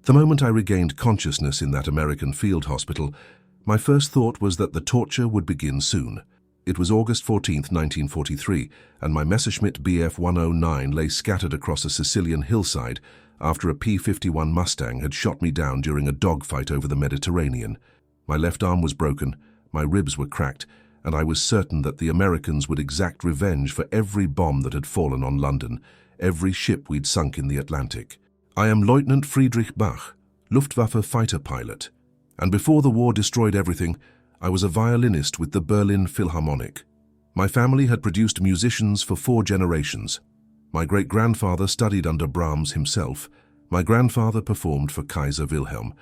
The moment I regained consciousness in that American field hospital, my first thought was that the torture would begin soon. It was August 14, 1943, and my Messerschmitt Bf 109 lay scattered across a Sicilian hillside after a P-51 Mustang had shot me down during a dogfight over the Mediterranean. My left arm was broken, my ribs were cracked, and I was certain that the Americans would exact revenge for every bomb that had fallen on London, every ship we'd sunk in the Atlantic. I am Lieutenant Friedrich Bach, Luftwaffe fighter pilot, and before the war destroyed everything, I was a violinist with the Berlin Philharmonic. My family had produced musicians for 4 generations. My great-grandfather studied under Brahms himself. My grandfather performed for Kaiser Wilhelm.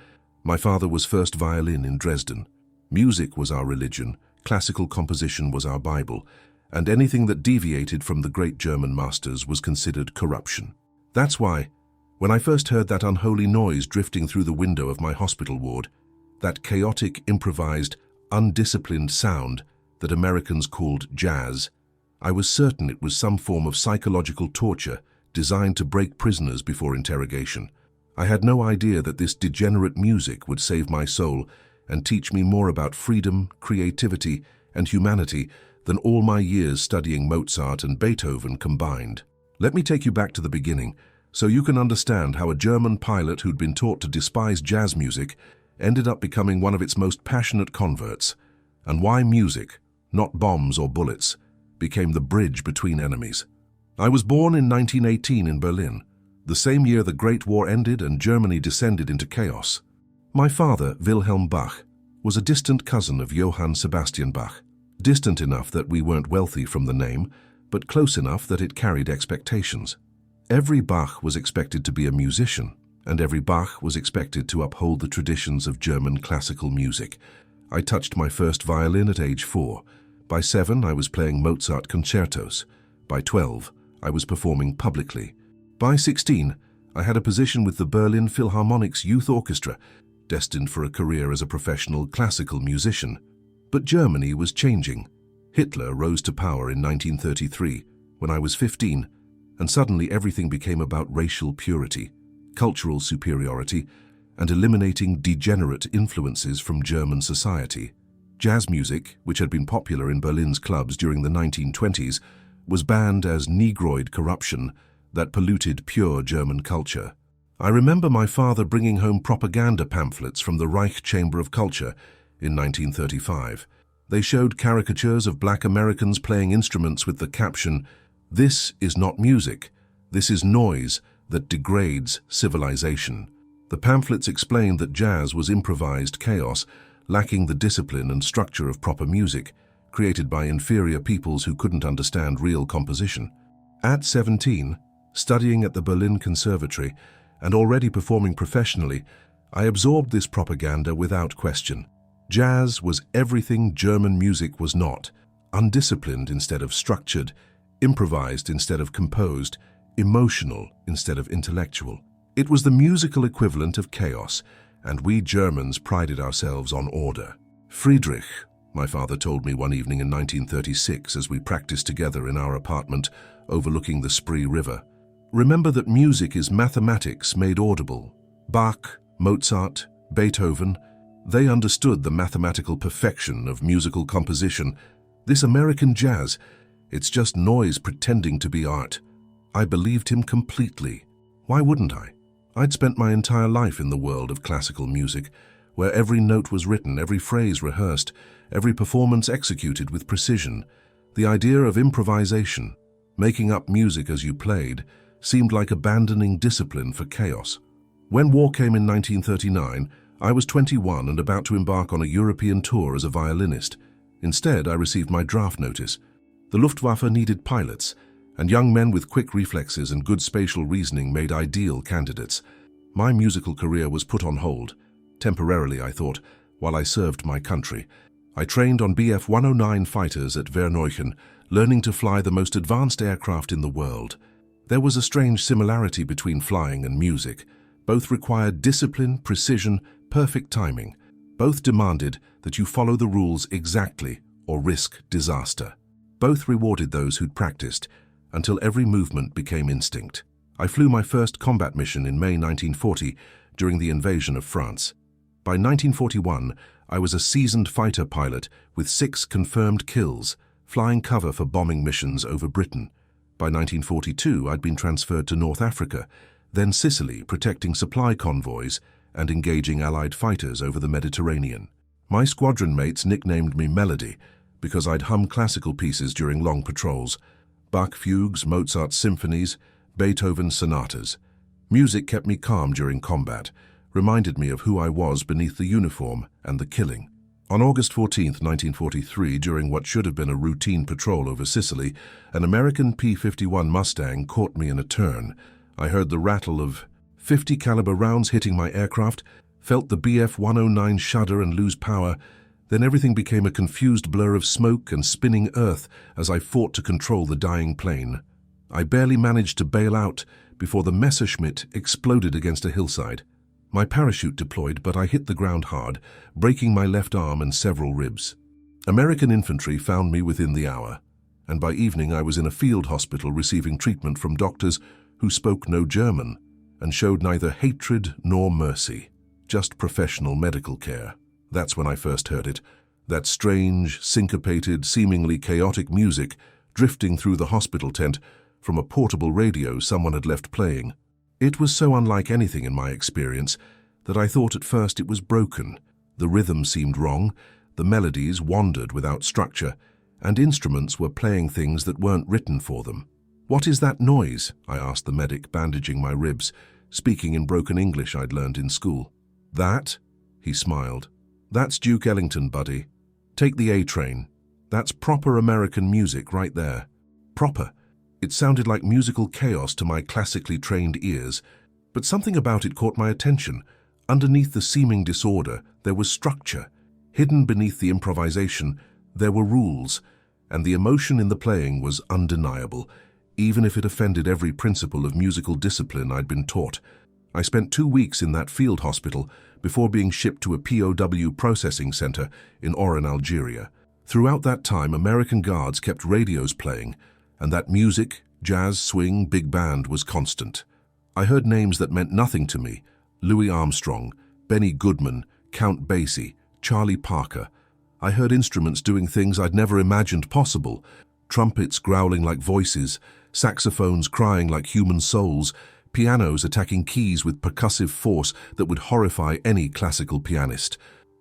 My father was first violin in Dresden. Music was our religion, classical composition was our Bible, and anything that deviated from the great German masters was considered corruption. That's why, when I first heard that unholy noise drifting through the window of my hospital ward, that chaotic, improvised, undisciplined sound that Americans called jazz, I was certain it was some form of psychological torture designed to break prisoners before interrogation. I had no idea that this degenerate music would save my soul and teach me more about freedom, creativity, and humanity than all my years studying Mozart and Beethoven combined. Let me take you back to the beginning, so you can understand how a German pilot who'd been taught to despise jazz music ended up becoming one of its most passionate converts, and why music, not bombs or bullets, became the bridge between enemies. I was born in 1918 in Berlin, the same year the Great War ended and Germany descended into chaos. My father, Wilhelm Bach, was a distant cousin of Johann Sebastian Bach, distant enough that we weren't wealthy from the name, but close enough that it carried expectations. Every Bach was expected to be a musician, and every Bach was expected to uphold the traditions of German classical music. I touched my first violin at age 4. By 7, I was playing Mozart concertos. By 12, I was performing publicly. By 16, I had a position with the Berlin Philharmonic's youth orchestra, destined for a career as a professional classical musician. But Germany was changing. Hitler rose to power in 1933, when I was 15, and suddenly everything became about racial purity, cultural superiority, and eliminating degenerate influences from German society. Jazz music, which had been popular in Berlin's clubs during the 1920s, was banned as Negroid corruption that polluted pure German culture. I remember my father bringing home propaganda pamphlets from the Reich Chamber of Culture in 1935. They showed caricatures of black Americans playing instruments with the caption, "This is not music, this is noise that degrades civilization." The pamphlets explained that jazz was improvised chaos, lacking the discipline and structure of proper music, created by inferior peoples who couldn't understand real composition. At 17, studying at the Berlin Conservatory and already performing professionally, I absorbed this propaganda without question. Jazz was everything German music was not: undisciplined instead of structured, improvised instead of composed, emotional instead of intellectual. It was the musical equivalent of chaos, and we Germans prided ourselves on order. "Friedrich," my father told me one evening in 1936 as we practiced together in our apartment overlooking the Spree River, "remember that music is mathematics made audible. Bach, Mozart, Beethoven, they understood the mathematical perfection of musical composition. This American jazz, it's just noise pretending to be art." I believed him completely. Why wouldn't I? I'd spent my entire life in the world of classical music, where every note was written, every phrase rehearsed, every performance executed with precision. The idea of improvisation, making up music as you played, seemed like abandoning discipline for chaos. When war came in 1939, I was 21 and about to embark on a European tour as a violinist. Instead, I received my draft notice. The Luftwaffe needed pilots, and young men with quick reflexes and good spatial reasoning made ideal candidates. My musical career was put on hold, temporarily I thought, while I served my country. I trained on Bf 109 fighters at Verneuchen, learning to fly the most advanced aircraft in the world. There was a strange similarity between flying and music. Both required discipline, precision, perfect timing. Both demanded that you follow the rules exactly or risk disaster. Both rewarded those who'd practiced, until every movement became instinct. I flew my first combat mission in May 1940, during the invasion of France. By 1941, I was a seasoned fighter pilot with 6 confirmed kills, flying cover for bombing missions over Britain. By 1942, I'd been transferred to North Africa, then Sicily, protecting supply convoys and engaging Allied fighters over the Mediterranean. My squadron mates nicknamed me Melody because I'd hum classical pieces during long patrols: Bach fugues, Mozart symphonies, Beethoven sonatas. Music kept me calm during combat, reminded me of who I was beneath the uniform and the killing. On August 14, 1943, during what should have been a routine patrol over Sicily, an American P-51 Mustang caught me in a turn. I heard the rattle of 50 caliber rounds hitting my aircraft, felt the Bf-109 shudder and lose power. Then everything became a confused blur of smoke and spinning earth as I fought to control the dying plane. I barely managed to bail out before the Messerschmitt exploded against a hillside. My parachute deployed, but I hit the ground hard, breaking my left arm and several ribs. American infantry found me within the hour, and by evening I was in a field hospital receiving treatment from doctors who spoke no German and showed neither hatred nor mercy, just professional medical care. That's when I first heard it, that strange, syncopated, seemingly chaotic music drifting through the hospital tent from a portable radio someone had left playing. It was so unlike anything in my experience that I thought at first it was broken. The rhythm seemed wrong, the melodies wandered without structure, and instruments were playing things that weren't written for them. "What is that noise?" I asked the medic, bandaging my ribs, speaking in broken English I'd learned in school. "That?" he smiled. "That's Duke Ellington, buddy. Take the A-train. That's proper American music right there." Proper. It sounded like musical chaos to my classically trained ears, but something about it caught my attention. Underneath the seeming disorder, there was structure. Hidden beneath the improvisation, there were rules, and the emotion in the playing was undeniable, even if it offended every principle of musical discipline I'd been taught. I spent 2 weeks in that field hospital before being shipped to a POW processing center in Oran, Algeria. Throughout that time, American guards kept radios playing, and that music, jazz, swing, big band, was constant. I heard names that meant nothing to me: Louis Armstrong, Benny Goodman, Count Basie, Charlie Parker. I heard instruments doing things I'd never imagined possible: trumpets growling like voices, saxophones crying like human souls, pianos attacking keys with percussive force that would horrify any classical pianist.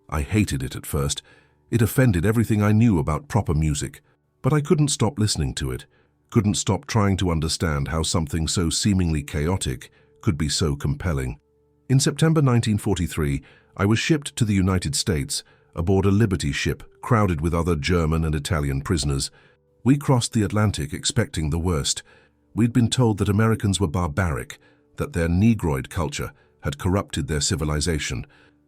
I hated it at first. It offended everything I knew about proper music. But I couldn't stop listening to it. Couldn't stop trying to understand how something so seemingly chaotic could be so compelling. In September 1943, I was shipped to the United States aboard a Liberty ship crowded with other German and Italian prisoners. We crossed the Atlantic expecting the worst. We'd been told that Americans were barbaric, that their Negroid culture had corrupted their civilization,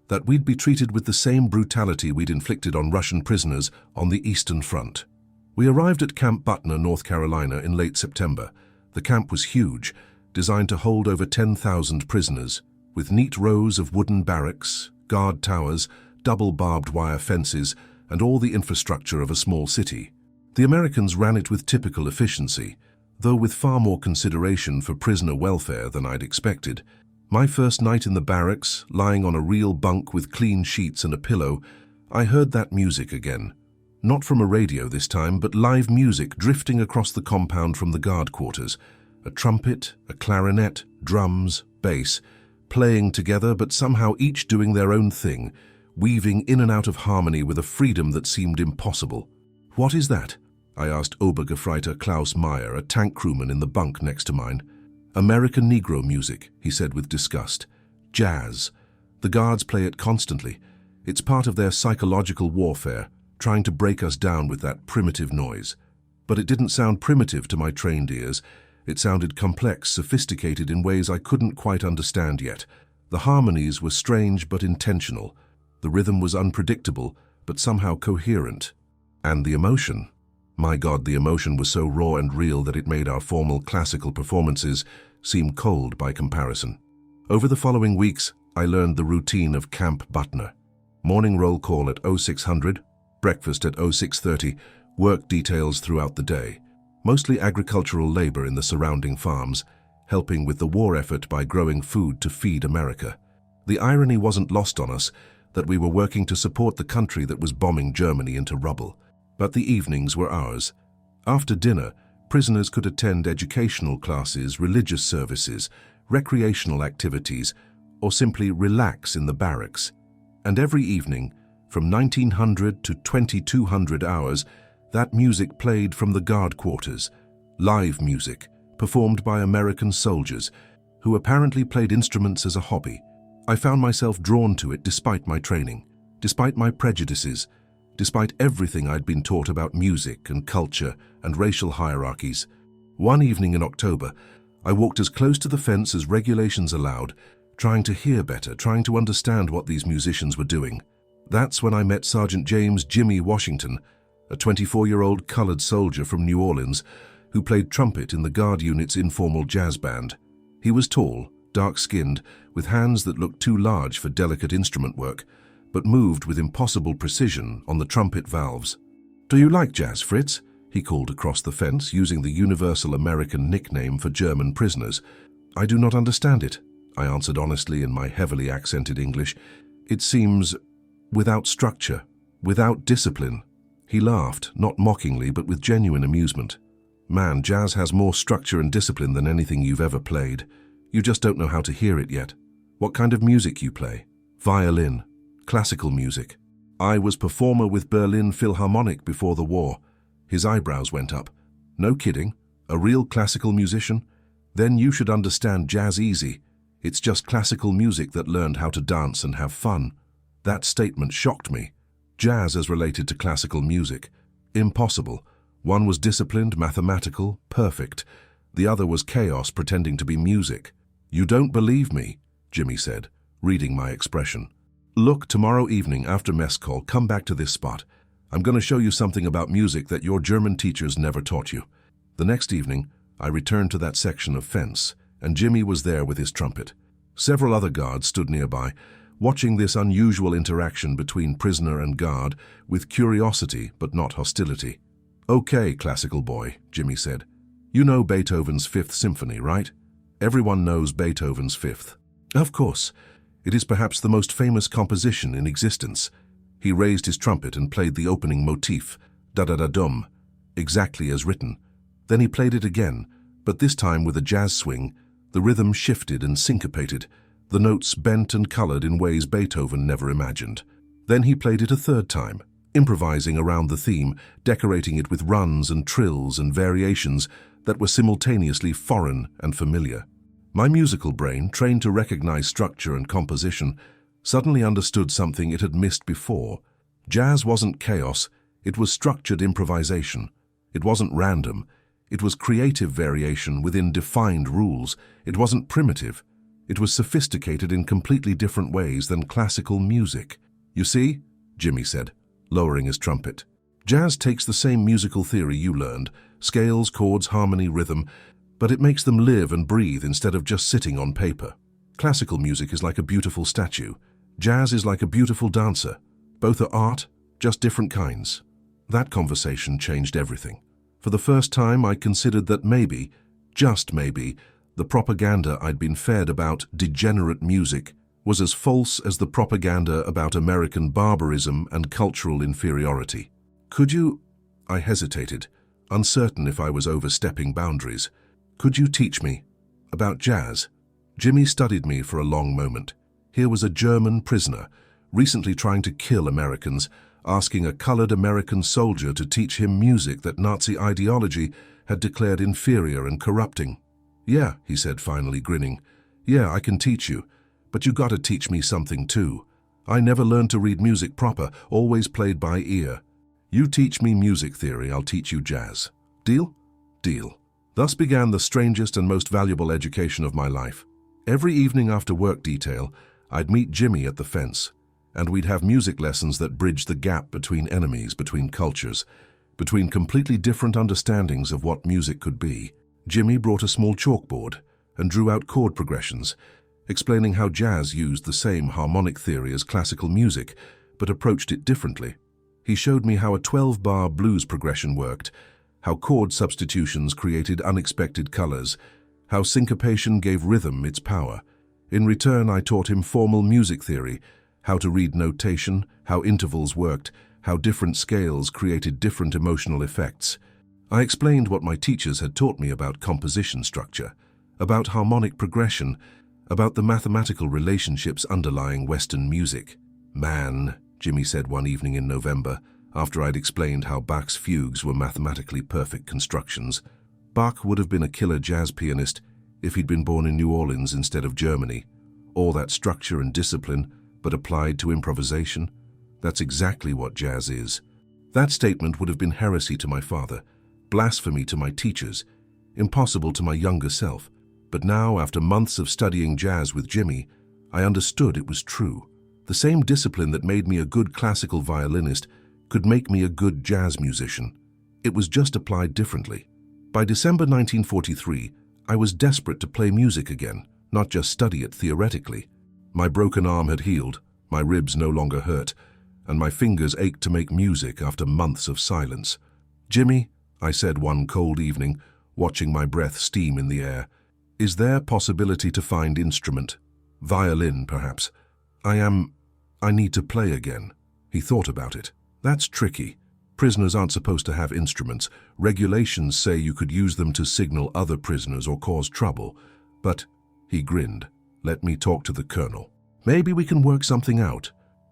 that we'd be treated with the same brutality we'd inflicted on Russian prisoners on the Eastern Front. We arrived at Camp Butner, North Carolina in late September. The camp was huge, designed to hold over 10,000 prisoners, with neat rows of wooden barracks, guard towers, double barbed wire fences, and all the infrastructure of a small city. The Americans ran it with typical efficiency, though with far more consideration for prisoner welfare than I'd expected. My first night in the barracks, lying on a real bunk with clean sheets and a pillow, I heard that music again. Not from a radio this time, but live music drifting across the compound from the guard quarters. A trumpet, a clarinet, drums, bass, playing together but somehow each doing their own thing, weaving in and out of harmony with a freedom that seemed impossible. "What is that?" I asked Obergefreiter Klaus Meyer, a tank crewman in the bunk next to mine. "American Negro music," he said with disgust. "Jazz. The guards play it constantly. It's part of their psychological warfare, trying to break us down with that primitive noise." But it didn't sound primitive to my trained ears. It sounded complex, sophisticated in ways I couldn't quite understand yet. The harmonies were strange but intentional. The rhythm was unpredictable, but somehow coherent. And the emotion. My God, the emotion was so raw and real that it made our formal classical performances seem cold by comparison. Over the following weeks, I learned the routine of Camp Butner. Morning roll call at 0600, breakfast at 0630, work details throughout the day. Mostly agricultural labor in the surrounding farms, helping with the war effort by growing food to feed America. The irony wasn't lost on us that we were working to support the country that was bombing Germany into rubble. But the evenings were ours. After dinner, prisoners could attend educational classes, religious services, recreational activities, or simply relax in the barracks. And every evening, from 1900 to 2200 hours, that music played from the guard quarters, live music, performed by American soldiers, who apparently played instruments as a hobby. I found myself drawn to it despite my training, despite my prejudices, despite everything I'd been taught about music and culture and racial hierarchies. One evening in October, I walked as close to the fence as regulations allowed, trying to hear better, trying to understand what these musicians were doing. That's when I met Sergeant James "Jimmy" Washington, a 24-year-old colored soldier from New Orleans who played trumpet in the Guard unit's informal jazz band. He was tall, dark-skinned, with hands that looked too large for delicate instrument work, but moved with impossible precision on the trumpet valves. "Do you like jazz, Fritz?" he called across the fence, using the universal American nickname for German prisoners. "I do not understand it," I answered honestly in my heavily accented English. "It seems without structure, without discipline." He laughed, not mockingly, but with genuine amusement. "Man, jazz has more structure and discipline than anything you've ever played. You just don't know how to hear it yet. What kind of music you play? Violin, classical music." I was performer with Berlin Philharmonic before the war. His eyebrows went up. "No kidding? A real classical musician? Then you should understand jazz easy. It's just classical music that learned how to dance and have fun." That statement shocked me. Jazz as related to classical music. Impossible. One was disciplined, mathematical, perfect. The other was chaos pretending to be music. "You don't believe me," Jimmy said, reading my expression. "Look, tomorrow evening after mess call, come back to this spot. I'm going to show you something about music that your German teachers never taught you." The next evening, I returned to that section of fence, and Jimmy was there with his trumpet. Several other guards stood nearby, watching this unusual interaction between prisoner and guard with curiosity but not hostility. "Okay, classical boy," Jimmy said. "You know Beethoven's Fifth Symphony, right? Everyone knows Beethoven's Fifth." "Of course. It is perhaps the most famous composition in existence." He raised his trumpet and played the opening motif, da-da-da-dum, exactly as written. Then he played it again, but this time with a jazz swing. The rhythm shifted and syncopated, the notes bent and colored in ways Beethoven never imagined. Then he played it a third time, improvising around the theme, decorating it with runs and trills and variations that were simultaneously foreign and familiar. My musical brain, trained to recognize structure and composition, suddenly understood something it had missed before. Jazz wasn't chaos, it was structured improvisation. It wasn't random, it was creative variation within defined rules. It wasn't primitive, it was sophisticated in completely different ways than classical music. "You see," Jimmy said, lowering his trumpet. "Jazz takes the same musical theory you learned, scales, chords, harmony, rhythm, but it makes them live and breathe instead of just sitting on paper. Classical music is like a beautiful statue. Jazz is like a beautiful dancer. Both are art, just different kinds." That conversation changed everything. For the first time, I considered that maybe, just maybe, the propaganda I'd been fed about degenerate music was as false as the propaganda about American barbarism and cultural inferiority. "Could you—" I hesitated, uncertain if I was overstepping boundaries. "Could you teach me about jazz?" Jimmy studied me for a long moment. Here was a German prisoner, recently trying to kill Americans, asking a colored American soldier to teach him music that Nazi ideology had declared inferior and corrupting. "Yeah," he said, finally grinning. "Yeah, I can teach you, but you gotta teach me something too. I never learned to read music proper, always played by ear. You teach me music theory, I'll teach you jazz. Deal?" "Deal." Thus began the strangest and most valuable education of my life. Every evening after work detail, I'd meet Jimmy at the fence, and we'd have music lessons that bridged the gap between enemies, between cultures, between completely different understandings of what music could be. Jimmy brought a small chalkboard and drew out chord progressions, explaining how jazz used the same harmonic theory as classical music, but approached it differently. He showed me how a 12-bar blues progression worked, how chord substitutions created unexpected colors, how syncopation gave rhythm its power, In return, I taught him formal music theory, how to read notation, how intervals worked, how different scales created different emotional effects. I explained what my teachers had taught me about composition structure, about harmonic progression, about the mathematical relationships underlying Western music. "Man," Jimmy said one evening in November, after I'd explained how Bach's fugues were mathematically perfect constructions, "Bach would have been a killer jazz pianist if he'd been born in New Orleans instead of Germany. All that structure and discipline, but applied to improvisation. That's exactly what jazz is." That statement would have been heresy to my father, blasphemy to my teachers, impossible to my younger self. But now, after months of studying jazz with Jimmy, I understood it was true. The same discipline that made me a good classical violinist could make me a good jazz musician. It was just applied differently. By December 1943, I was desperate to play music again, not just study it theoretically. My broken arm had healed, my ribs no longer hurt, and my fingers ached to make music after months of silence. "Jimmy," I said one cold evening, watching my breath steam in the air, "is there possibility to find instrument? Violin, perhaps. I need to play again." He thought about it. "That's tricky. Prisoners aren't supposed to have instruments. Regulations say you could use them to signal other prisoners or cause trouble. But," he grinned, "let me talk to the colonel. Maybe we can work something out."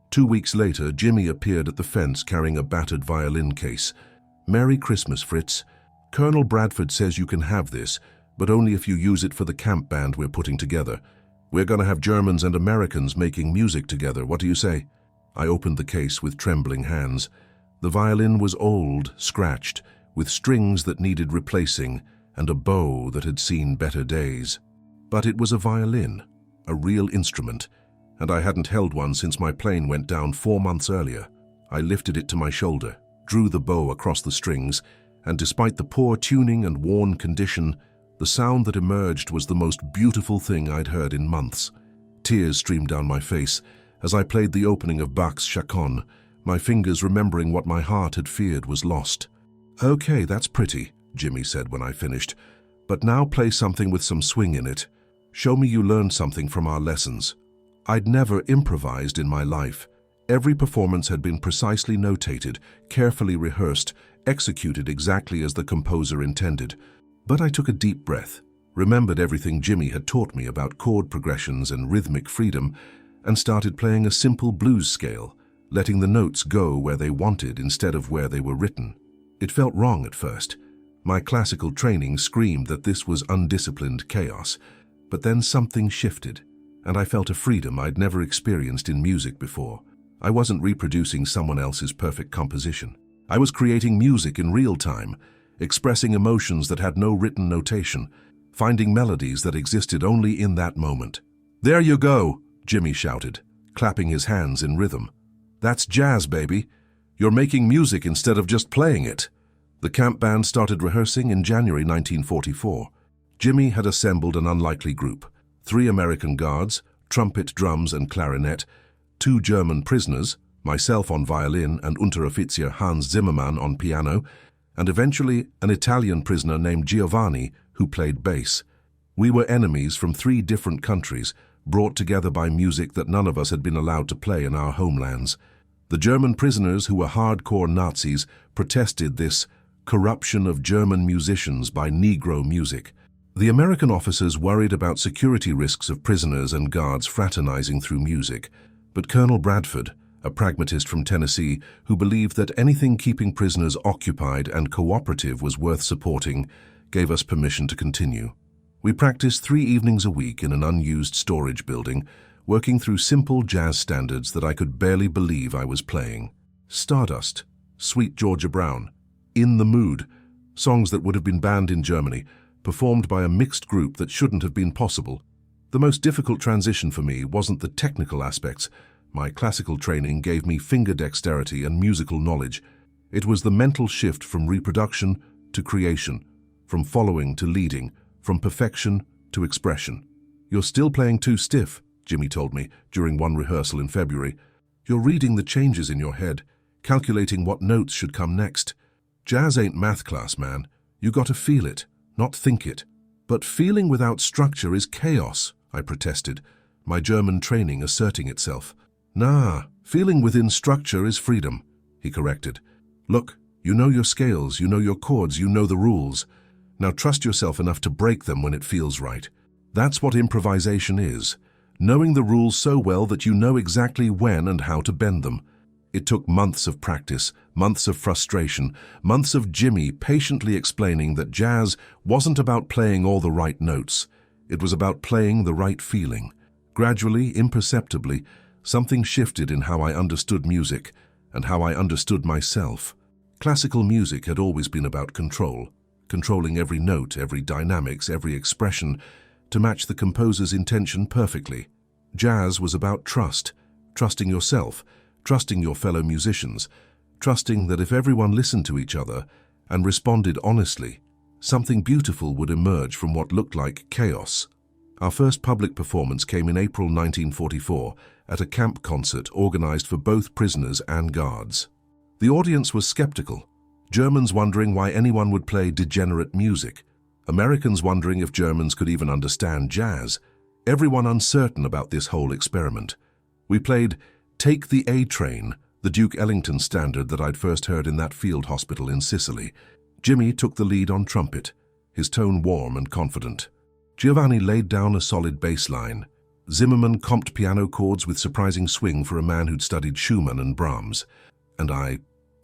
2 weeks later, Jimmy appeared at the fence carrying a battered violin case. "Merry Christmas, Fritz. Colonel Bradford says you can have this, but only if you use it for the camp band we're putting together. We're going to have Germans and Americans making music together. What do you say?" I opened the case with trembling hands. The violin was old, scratched, with strings that needed replacing and a bow that had seen better days. But it was a violin, a real instrument, and I hadn't held one since my plane went down 4 months earlier. I lifted it to my shoulder, drew the bow across the strings, and despite the poor tuning and worn condition, the sound that emerged was the most beautiful thing I'd heard in months. Tears streamed down my face as I played the opening of Bach's Chaconne, my fingers remembering what my heart had feared was lost. "Okay, that's pretty," Jimmy said when I finished, "but now play something with some swing in it. Show me you learned something from our lessons." I'd never improvised in my life. Every performance had been precisely notated, carefully rehearsed, executed exactly as the composer intended. But I took a deep breath, remembered everything Jimmy had taught me about chord progressions and rhythmic freedom, and started playing a simple blues scale, letting the notes go where they wanted instead of where they were written. It felt wrong at first. My classical training screamed that this was undisciplined chaos, but then something shifted, and I felt a freedom I'd never experienced in music before. I wasn't reproducing someone else's perfect composition. I was creating music in real time, expressing emotions that had no written notation, finding melodies that existed only in that moment. "There you go," Jimmy shouted, clapping his hands in rhythm. "That's jazz, baby. You're making music instead of just playing it." The camp band started rehearsing in January 1944. Jimmy had assembled an unlikely group: 3 American guards, trumpet, drums, and clarinet, 2 German prisoners, myself on violin and Unteroffizier Hans Zimmermann on piano, and eventually an Italian prisoner named Giovanni who played bass. We were enemies from 3 different countries, brought together by music that none of us had been allowed to play in our homelands. The German prisoners, who were hardcore Nazis, protested this corruption of German musicians by Negro music. The American officers worried about security risks of prisoners and guards fraternizing through music, but Colonel Bradford, a pragmatist from Tennessee who believed that anything keeping prisoners occupied and cooperative was worth supporting, gave us permission to continue. We practiced 3 evenings a week in an unused storage building, working through simple jazz standards that I could barely believe I was playing. Stardust, Sweet Georgia Brown, In the Mood, songs that would have been banned in Germany, performed by a mixed group that shouldn't have been possible. The most difficult transition for me wasn't the technical aspects. My classical training gave me finger dexterity and musical knowledge. It was the mental shift from reproduction to creation, from following to leading, from perfection to expression. "You're still playing too stiff," Jimmy told me during one rehearsal in February. "You're reading the changes in your head, calculating what notes should come next. Jazz ain't math class, man. You gotta feel it, not think it." "But feeling without structure is chaos," I protested. my German training asserting itself. "Nah, feeling within structure is freedom," he corrected. "Look, you know your scales, you know your chords, you know the rules. Now trust yourself enough to break them when it feels right. That's what improvisation is, knowing the rules so well that you know exactly when and how to bend them." It took months of practice, months of frustration, months of Jimmy patiently explaining that jazz wasn't about playing all the right notes. It was about playing the right feeling. Gradually, imperceptibly, something shifted in how I understood music and how I understood myself. Classical music had always been about control, controlling every note, every dynamics, every expression to match the composer's intention perfectly. Jazz was about trust, trusting yourself, trusting your fellow musicians, trusting that if everyone listened to each other and responded honestly, something beautiful would emerge from what looked like chaos. Our first public performance came in April 1944 at a camp concert organized for both prisoners and guards. The audience was skeptical, Germans wondering why anyone would play degenerate music, Americans wondering if Germans could even understand jazz, everyone uncertain about this whole experiment. We played "Take the A Train," the Duke Ellington standard that I'd first heard in that field hospital in Sicily. Jimmy took the lead on trumpet, his tone warm and confident. Giovanni laid down a solid bass line. Zimmerman comped piano chords with surprising swing for a man who'd studied Schumann and Brahms. And I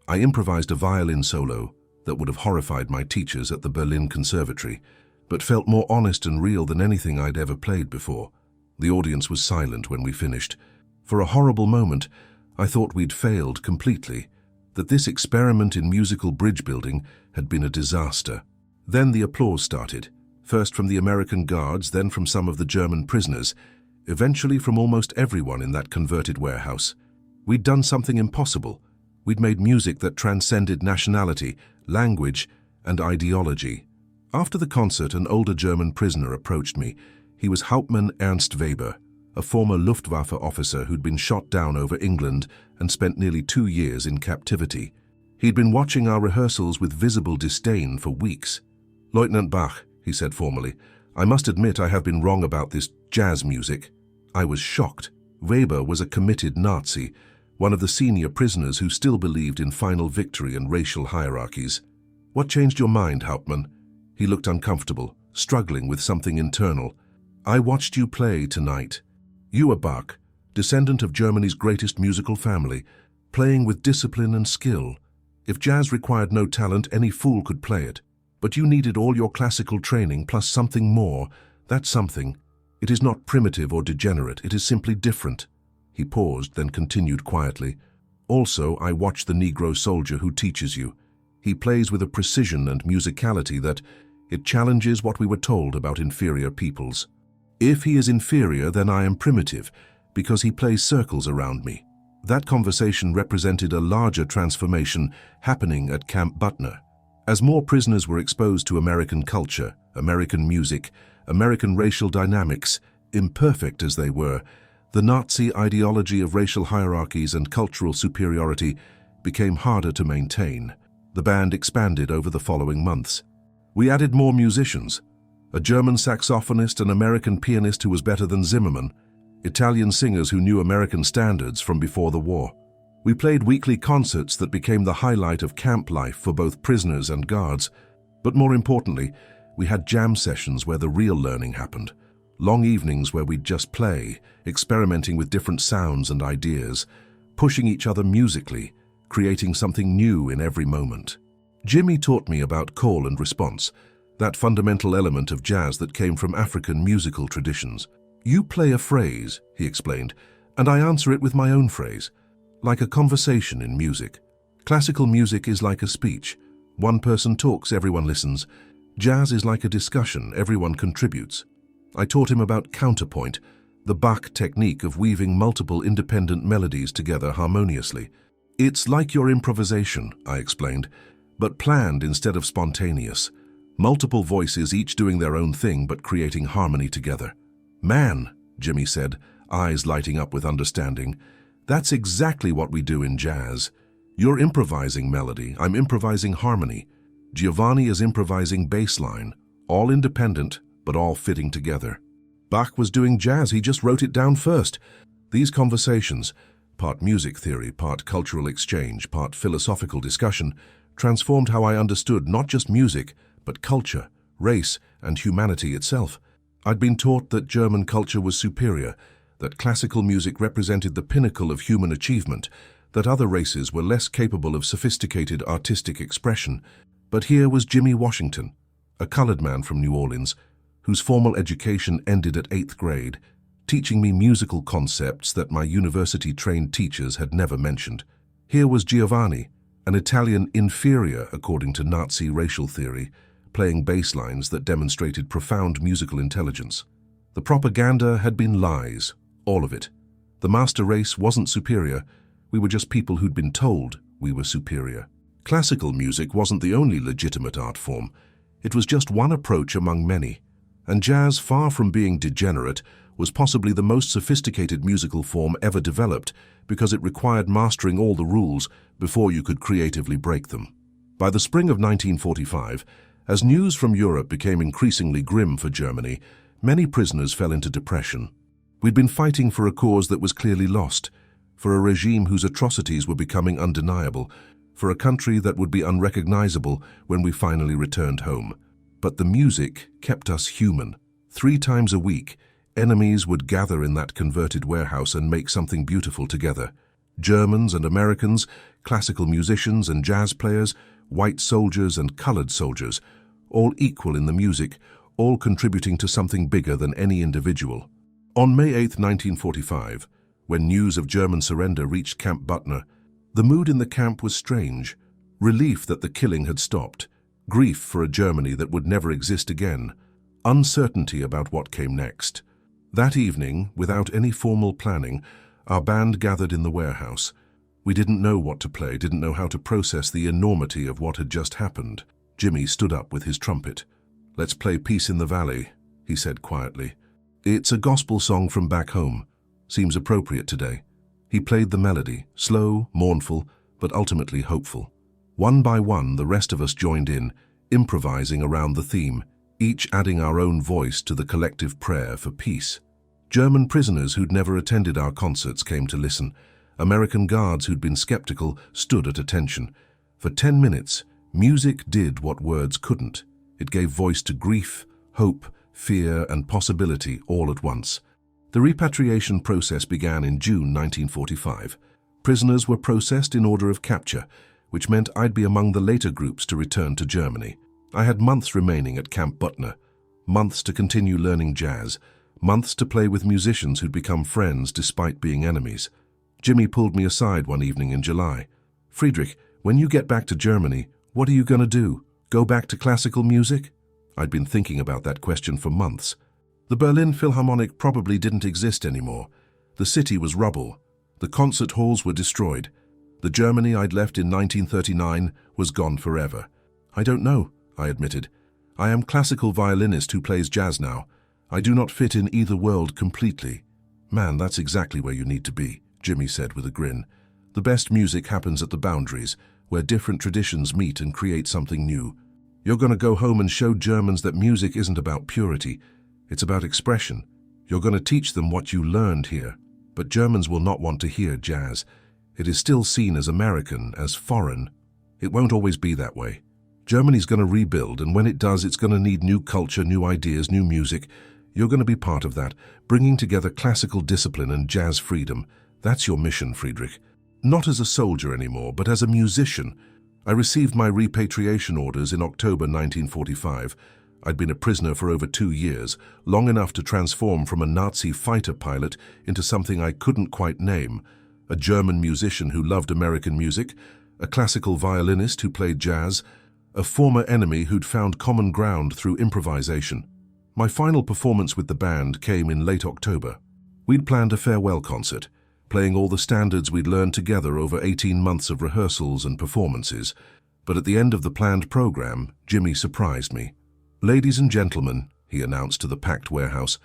improvised a violin solo that would have horrified my teachers at the Berlin Conservatory, but felt more honest and real than anything I'd ever played before. The audience was silent when we finished. For a horrible moment, I thought we'd failed completely, that this experiment in musical bridge building had been a disaster. Then the applause started, first from the American guards, then from some of the German prisoners, eventually from almost everyone in that converted warehouse. We'd done something impossible. We'd made music that transcended nationality, language, and ideology. After the concert, an older German prisoner approached me. He was Hauptmann Ernst Weber, a former Luftwaffe officer who'd been shot down over England and spent nearly 2 years in captivity. He'd been watching our rehearsals with visible disdain for weeks. "Lieutenant Bach," he said formally, "I must admit I have been wrong about this jazz music." I was shocked. Weber was a committed Nazi, one of the senior prisoners who still believed in final victory and racial hierarchies. "What changed your mind, Hauptmann?" He looked uncomfortable, struggling with something internal. "I watched you play tonight. You are Bach, descendant of Germany's greatest musical family, playing with discipline and skill. If jazz required no talent, any fool could play it. But you needed all your classical training plus something more. That something. It is not primitive or degenerate, it is simply different." He paused, then continued quietly. "Also, I watched the Negro soldier who teaches you. He plays with a precision and musicality that it challenges what we were told about inferior peoples. If he is inferior, then I am primitive, because he plays circles around me." That conversation represented a larger transformation happening at Camp Butner. As more prisoners were exposed to American culture, American music, American racial dynamics, imperfect as they were, the Nazi ideology of racial hierarchies and cultural superiority became harder to maintain. The band expanded over the following months. We added more musicians, a German saxophonist, an American pianist who was better than Zimmerman, Italian singers who knew American standards from before the war. We played weekly concerts that became the highlight of camp life for both prisoners and guards. But more importantly, we had jam sessions where the real learning happened. Long evenings where we'd just play, experimenting with different sounds and ideas, pushing each other musically, creating something new in every moment. Jimmy taught me about call and response, that fundamental element of jazz that came from African musical traditions. "You play a phrase," he explained, "and I answer it with my own phrase, like a conversation in music. Classical music is like a speech. One person talks, everyone listens. Jazz is like a discussion, everyone contributes." I taught him about counterpoint, the Bach technique of weaving multiple independent melodies together harmoniously. "It's like your improvisation," I explained, "but planned instead of spontaneous. Multiple voices, each doing their own thing but creating harmony together." "Man," Jimmy said, eyes lighting up with understanding, "that's exactly what we do in jazz. You're improvising melody, I'm improvising harmony. Giovanni is improvising bass line, all independent but all fitting together." Bach was doing jazz, he just wrote it down first. These conversations, part music theory, part cultural exchange, part philosophical discussion, transformed how I understood not just music, but culture, race, and humanity itself. I'd been taught that German culture was superior, that classical music represented the pinnacle of human achievement, that other races were less capable of sophisticated artistic expression. But here was Jimmy Washington, a colored man from New Orleans, whose formal education ended at 8th grade, teaching me musical concepts that my university-trained teachers had never mentioned. Here was Giovanni, an Italian inferior according to Nazi racial theory, playing bass lines that demonstrated profound musical intelligence. The propaganda had been lies, all of it. The master race wasn't superior, we were just people who'd been told we were superior. Classical music wasn't the only legitimate art form. It was just one approach among many. And jazz, far from being degenerate, was possibly the most sophisticated musical form ever developed because it required mastering all the rules before you could creatively break them. By the spring of 1945, as news from Europe became increasingly grim for Germany, many prisoners fell into depression. We'd been fighting for a cause that was clearly lost, for a regime whose atrocities were becoming undeniable, for a country that would be unrecognizable when we finally returned home. But the music kept us human. 3 times a week, enemies would gather in that converted warehouse and make something beautiful together. Germans and Americans, classical musicians and jazz players, white soldiers and colored soldiers, all equal in the music, all contributing to something bigger than any individual. On May 8, 1945, when news of German surrender reached Camp Butner, the mood in the camp was strange. Relief that the killing had stopped, grief for a Germany that would never exist again, uncertainty about what came next. That evening, without any formal planning, our band gathered in the warehouse. We didn't know what to play, didn't know how to process the enormity of what had just happened. Jimmy stood up with his trumpet. "Let's play Peace in the Valley," he said quietly. "It's a gospel song from back home. Seems appropriate today." He played the melody, slow, mournful, but ultimately hopeful. One by one, the rest of us joined in, improvising around the theme, each adding our own voice to the collective prayer for peace. German prisoners who'd never attended our concerts came to listen. American guards who'd been skeptical stood at attention. For 10 minutes, music did what words couldn't. It gave voice to grief, hope, fear, and possibility all at once. The repatriation process began in June 1945. Prisoners were processed in order of capture, which meant I'd be among the later groups to return to Germany. I had months remaining at Camp Butner, months to continue learning jazz, months to play with musicians who'd become friends despite being enemies. Jimmy pulled me aside one evening in July. "Friedrich, when you get back to Germany, what are you going to do? Go back to classical music?" I'd been thinking about that question for months. The Berlin Philharmonic probably didn't exist anymore. The city was rubble. The concert halls were destroyed. The Germany I'd left in 1939 was gone forever. "I don't know," I admitted. "I am classical violinist who plays jazz now. I do not fit in either world completely." "Man, that's exactly where you need to be," Jimmy said with a grin. "The best music happens at the boundaries, where different traditions meet and create something new. You're going to go home and show Germans that music isn't about purity. It's about expression. You're going to teach them what you learned here. But Germans will not want to hear jazz. It is still seen as American, as foreign. It won't always be that way. Germany's going to rebuild, and when it does, it's going to need new culture, new ideas, new music. You're going to be part of that, bringing together classical discipline and jazz freedom. That's your mission, Friedrich. Not as a soldier anymore, but as a musician." I received my repatriation orders in October 1945. I'd been a prisoner for over 2 years, long enough to transform from a Nazi fighter pilot into something I couldn't quite name, a German musician who loved American music, a classical violinist who played jazz, a former enemy who'd found common ground through improvisation. My final performance with the band came in late October. We'd planned a farewell concert, playing all the standards we'd learned together over 18 months of rehearsals and performances. But at the end of the planned program, Jimmy surprised me. "Ladies and gentlemen," he announced to the packed warehouse,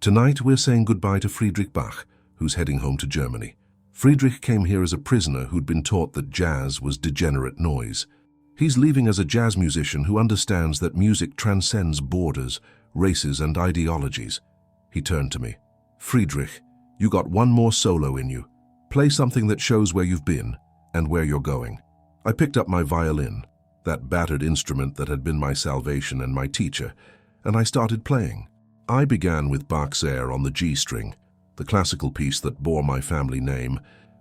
"tonight we're saying goodbye to Friedrich Bach, who's heading home to Germany. Friedrich came here as a prisoner who'd been taught that jazz was degenerate noise. He's leaving as a jazz musician who understands that music transcends borders, races, and ideologies. He turned to me. "Friedrich, you got one more solo in you. Play something that shows where you've been and where you're going." I picked up my violin, that battered instrument that had been my salvation and my teacher, and I started playing. I began with Bach's Air on the G string, the classical piece that bore my family name,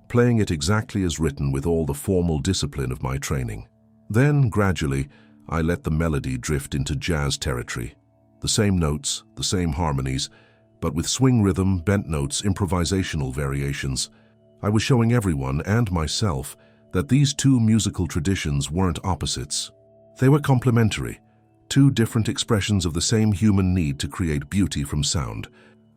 playing it exactly as written with all the formal discipline of my training. Then, gradually, I let the melody drift into jazz territory. The same notes, the same harmonies, but with swing rhythm, bent notes, improvisational variations. I was showing everyone, and myself, that these two musical traditions weren't opposites. They were complementary, two different expressions of the same human need to create beauty from sound.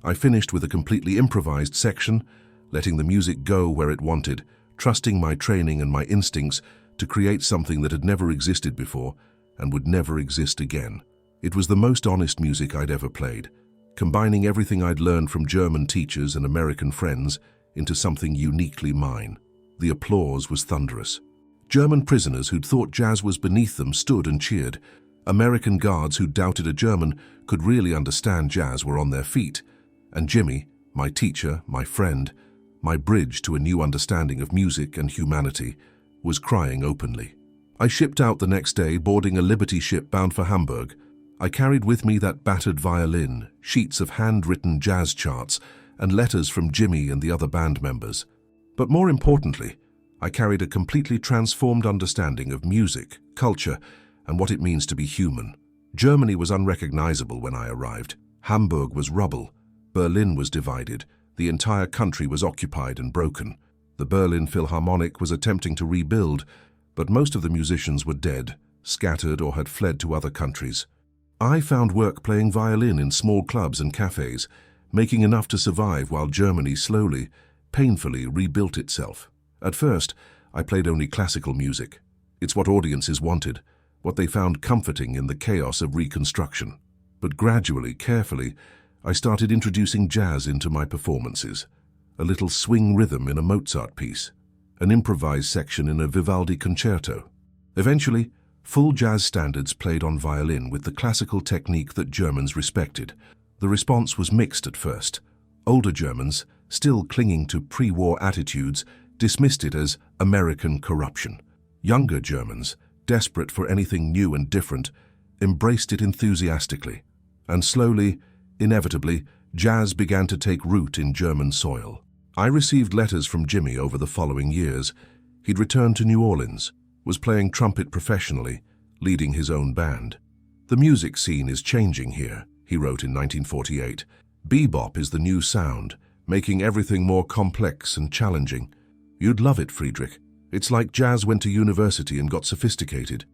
I finished with a completely improvised section, letting the music go where it wanted, trusting my training and my instincts to create something that had never existed before and would never exist again. It was the most honest music I'd ever played, combining everything I'd learned from German teachers and American friends into something uniquely mine. The applause was thunderous. German prisoners who'd thought jazz was beneath them stood and cheered. American guards who doubted a German could really understand jazz were on their feet. And Jimmy, my teacher, my friend, my bridge to a new understanding of music and humanity, was crying openly. I shipped out the next day, boarding a Liberty ship bound for Hamburg. I carried with me that battered violin, sheets of handwritten jazz charts, and letters from Jimmy and the other band members. But more importantly, I carried a completely transformed understanding of music, culture, and what it means to be human. Germany was unrecognizable when I arrived. Hamburg was rubble. Berlin was divided. The entire country was occupied and broken. The Berlin Philharmonic was attempting to rebuild, but most of the musicians were dead, scattered, or had fled to other countries. I found work playing violin in small clubs and cafes, making enough to survive while Germany slowly, painfully rebuilt itself. At first, I played only classical music. It's what audiences wanted, what they found comforting in the chaos of reconstruction. But gradually, carefully, I started introducing jazz into my performances. A little swing rhythm in a Mozart piece, an improvised section in a Vivaldi concerto. Eventually, full jazz standards played on violin with the classical technique that Germans respected. The response was mixed at first. Older Germans, still clinging to pre-war attitudes, dismissed it as American corruption. Younger Germans, desperate for anything new and different, embraced it enthusiastically. And slowly, inevitably, jazz began to take root in German soil. I received letters from Jimmy over the following years. He'd returned to New Orleans, was playing trumpet professionally, leading his own band. "The music scene is changing here," he wrote in 1948. "Bebop is the new sound, making everything more complex and challenging. You'd love it, Friedrich. It's like jazz went to university and got sophisticated."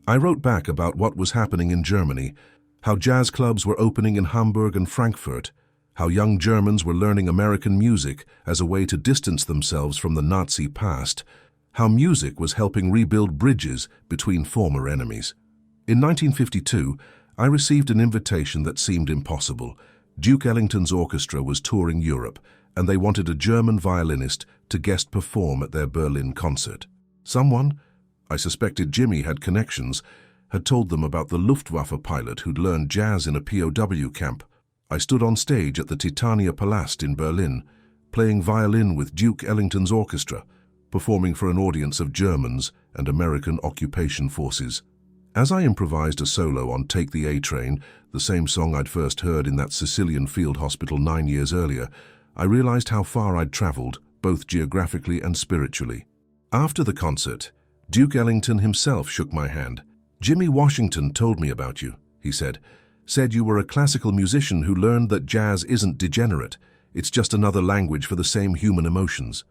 I wrote back about what was happening in Germany, how jazz clubs were opening in Hamburg and Frankfurt, how young Germans were learning American music as a way to distance themselves from the Nazi past, how music was helping rebuild bridges between former enemies. In 1952, I received an invitation that seemed impossible. Duke Ellington's orchestra was touring Europe, and they wanted a German violinist to guest perform at their Berlin concert. Someone, I suspected Jimmy had connections, had told them about the Luftwaffe pilot who'd learned jazz in a POW camp. I stood on stage at the Titania Palast in Berlin, playing violin with Duke Ellington's orchestra, performing for an audience of Germans and American occupation forces. As I improvised a solo on Take the A Train, the same song I'd first heard in that Sicilian field hospital 9 years earlier, I realized how far I'd traveled, both geographically and spiritually. After the concert, Duke Ellington himself shook my hand. "Jimmy Washington told me about you," he said you were a classical musician who learned that jazz isn't degenerate, it's just another language for the same human emotions.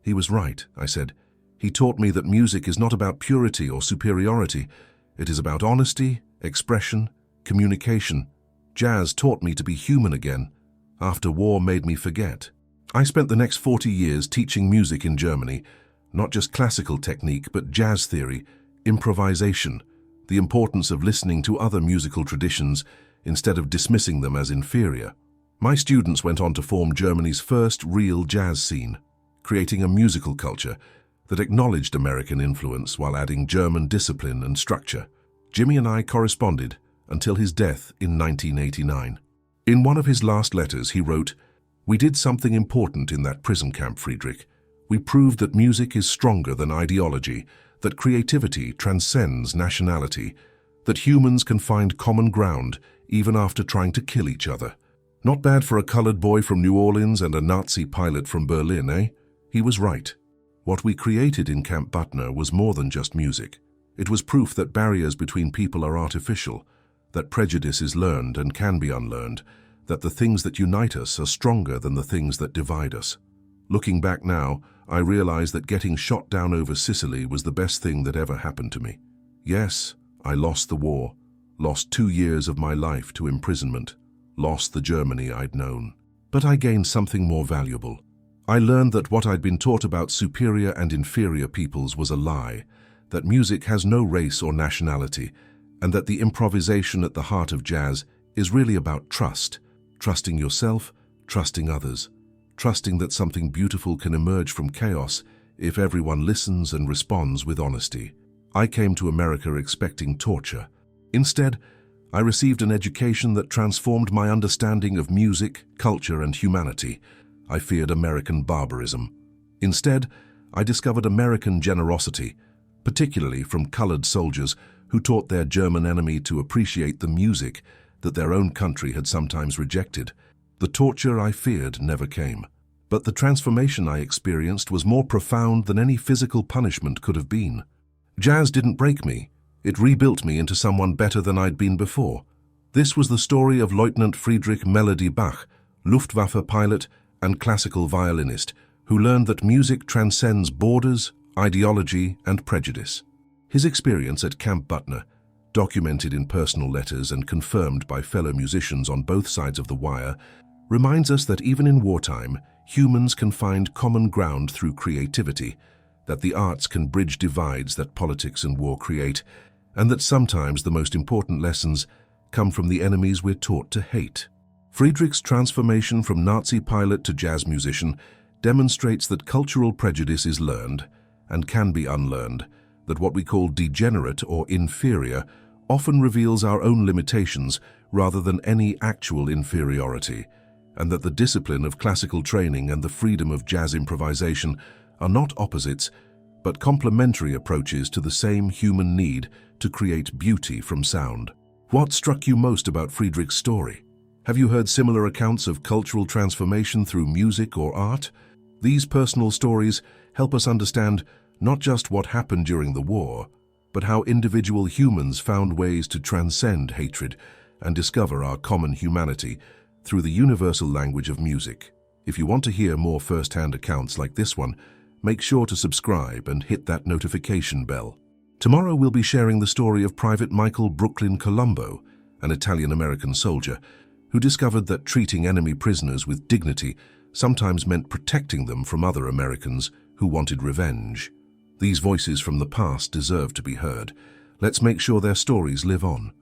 He was right, I said. He taught me that music is not about purity or superiority. It is about honesty, expression, communication. Jazz taught me to be human again. After war made me forget. I spent the next 40 years teaching music in Germany, not just classical technique, but jazz theory, improvisation, the importance of listening to other musical traditions instead of dismissing them as inferior. My students went on to form Germany's first real jazz scene, creating a musical culture that acknowledged American influence while adding German discipline and structure. Jimmy and I corresponded until his death in 1989. In one of his last letters, he wrote, "We did something important in that prison camp, Friedrich. We proved that music is stronger than ideology, that creativity transcends nationality, that humans can find common ground even after trying to kill each other. Not bad for a colored boy from New Orleans and a Nazi pilot from Berlin, eh?" He was right. What we created in Camp Butner was more than just music. It was proof that barriers between people are artificial, that prejudice is learned and can be unlearned, that the things that unite us are stronger than the things that divide us. Looking back now, I realize that getting shot down over Sicily was the best thing that ever happened to me. Yes, I lost the war, lost 2 years of my life to imprisonment, lost the Germany I'd known. But I gained something more valuable. I learned that what I'd been taught about superior and inferior peoples was a lie, that music has no race or nationality, and that the improvisation at the heart of jazz is really about trust, trusting yourself, trusting others, trusting that something beautiful can emerge from chaos if everyone listens and responds with honesty. I came to America expecting torture. Instead, I received an education that transformed my understanding of music, culture, and humanity. I feared American barbarism. Instead, I discovered American generosity, particularly from colored soldiers who taught their German enemy to appreciate the music that their own country had sometimes rejected. The torture I feared never came, but the transformation I experienced was more profound than any physical punishment could have been. Jazz didn't break me. It rebuilt me into someone better than I'd been before. This was the story of Lieutenant Friedrich Melody Bach, Luftwaffe pilot and classical violinist, who learned that music transcends borders, ideology, and prejudice. His experience at Camp Butner, documented in personal letters and confirmed by fellow musicians on both sides of the wire, reminds us that even in wartime, humans can find common ground through creativity, that the arts can bridge divides that politics and war create, and that sometimes the most important lessons come from the enemies we're taught to hate. Friedrich's transformation from Nazi pilot to jazz musician demonstrates that cultural prejudice is learned and can be unlearned, that what we call degenerate or inferior often reveals our own limitations rather than any actual inferiority, and that the discipline of classical training and the freedom of jazz improvisation are not opposites, but complementary approaches to the same human need to create beauty from sound. What struck you most about Friedrich's story? Have you heard similar accounts of cultural transformation through music or art? These personal stories help us understand not just what happened during the war, but how individual humans found ways to transcend hatred and discover our common humanity through the universal language of music. If you want to hear more first-hand accounts like this one, make sure to subscribe and hit that notification bell. Tomorrow we'll be sharing the story of Private Michael Brooklyn Colombo, an Italian-American soldier, who discovered that treating enemy prisoners with dignity sometimes meant protecting them from other Americans who wanted revenge. These voices from the past deserve to be heard. Let's make sure their stories live on.